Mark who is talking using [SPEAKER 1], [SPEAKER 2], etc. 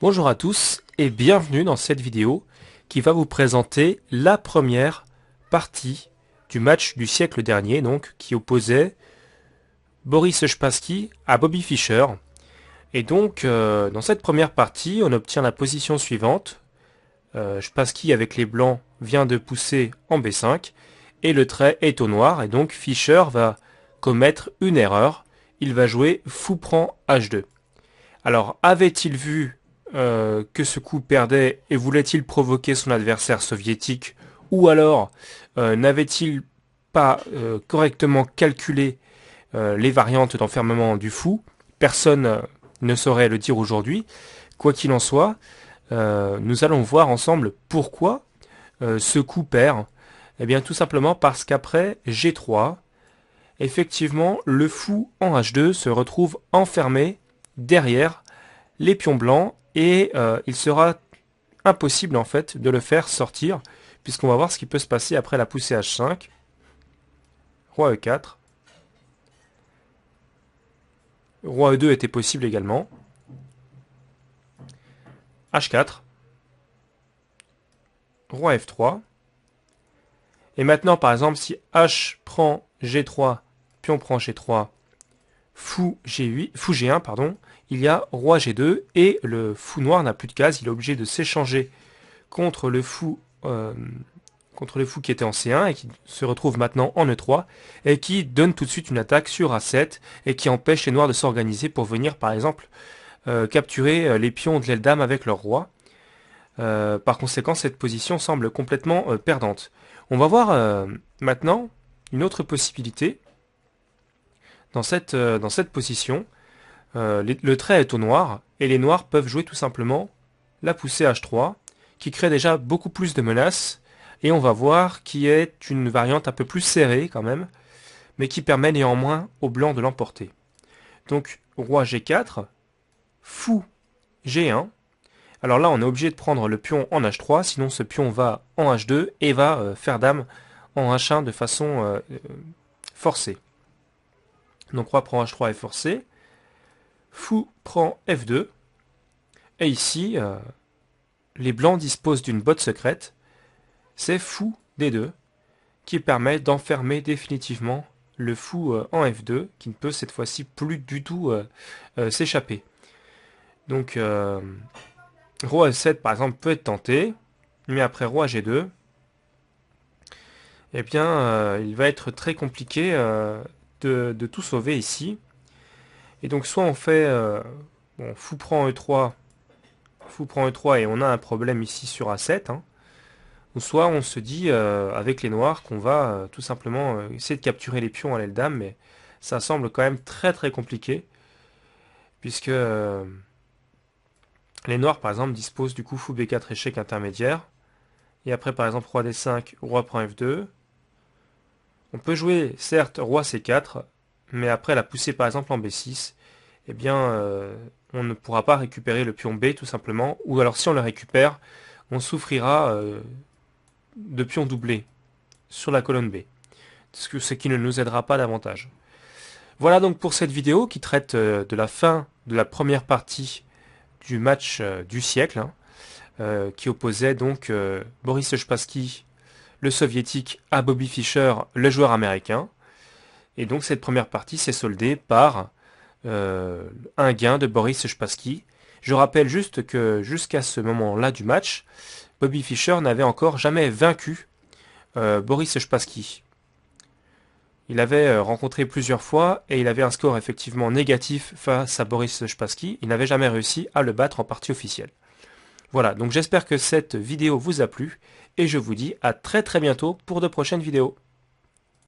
[SPEAKER 1] Bonjour à tous et bienvenue dans cette vidéo qui va vous présenter la première partie du match du siècle dernier, donc qui opposait Boris Spassky à Bobby Fischer. Et donc dans cette première partie, on obtient la position suivante. Spassky avec les blancs vient de pousser en B5 et le trait est au noir et donc Fischer va commettre une erreur. Il va jouer fou prend H2. Alors avait-il vu que ce coup perdait et voulait-il provoquer son adversaire soviétique, ou alors n'avait-il pas correctement calculé les variantes d'enfermement du fou? Personne ne saurait le dire aujourd'hui. Quoi qu'il en soit, nous allons voir ensemble pourquoi ce coup perd. Eh bien tout simplement parce qu'après G3, effectivement le fou en H2 se retrouve enfermé derrière les pions blancs et il sera impossible en fait de le faire sortir puisqu'on va voir ce qui peut se passer après la poussée H5. Roi E4. Roi E2 était possible également. H4. Roi F3. Et maintenant par exemple si H prend G3, pion prend G3, fou G8, fou G1 pardon, il y a roi G2 et le fou noir n'a plus de case, il est obligé de s'échanger contre le fou qui était en C1 et qui se retrouve maintenant en E3 et qui donne tout de suite une attaque sur A7 et qui empêche les noirs de s'organiser pour venir par exemple capturer les pions de l'aile dame avec leur roi. Par conséquent cette position semble complètement perdante. On va voir maintenant une autre possibilité dans cette position. Le trait est au noir et les noirs peuvent jouer tout simplement la poussée H3 qui crée déjà beaucoup plus de menaces et on va voir qui est une variante un peu plus serrée quand même mais qui permet néanmoins aux blancs de l'emporter. Donc roi G4, fou G1. Alors là on est obligé de prendre le pion en H3 sinon ce pion va en H2 et va faire dame en H1 de façon forcée. Donc roi prend H3 est forcé. Fou prend F2. Et ici, les blancs disposent d'une botte secrète. C'est fou D2 qui permet d'enfermer définitivement le fou en F2 qui ne peut cette fois-ci plus du tout s'échapper. Donc roi F7 par exemple peut être tenté. Mais après roi G2, eh bien il va être très compliqué de tout sauver ici. Et donc soit on fait bon, fou prend E3 et on a un problème ici sur A7, hein, ou soit on se dit avec les noirs qu'on va tout simplement essayer de capturer les pions à l'aile dame, mais ça semble quand même très très compliqué, puisque les noirs par exemple disposent du coup fou B4 échec intermédiaire, et après par exemple roi D5, roi prend F2, on peut jouer certes roi C4, mais après la poussée par exemple en B6, eh bien on ne pourra pas récupérer le pion B tout simplement, ou alors si on le récupère, on souffrira de pions doublés sur la colonne B, ce qui ne nous aidera pas davantage. Voilà donc pour cette vidéo qui traite de la fin de la première partie du match du siècle, hein, qui opposait donc Boris Spassky, le soviétique, à Bobby Fischer, le joueur américain. Et donc cette première partie s'est soldée par un gain de Boris Spassky. Je rappelle juste que jusqu'à ce moment-là du match, Bobby Fischer n'avait encore jamais vaincu Boris Spassky. Il avait rencontré plusieurs fois et il avait un score effectivement négatif face à Boris Spassky. Il n'avait jamais réussi à le battre en partie officielle. Voilà, donc j'espère que cette vidéo vous a plu et je vous dis à très très bientôt pour de prochaines vidéos.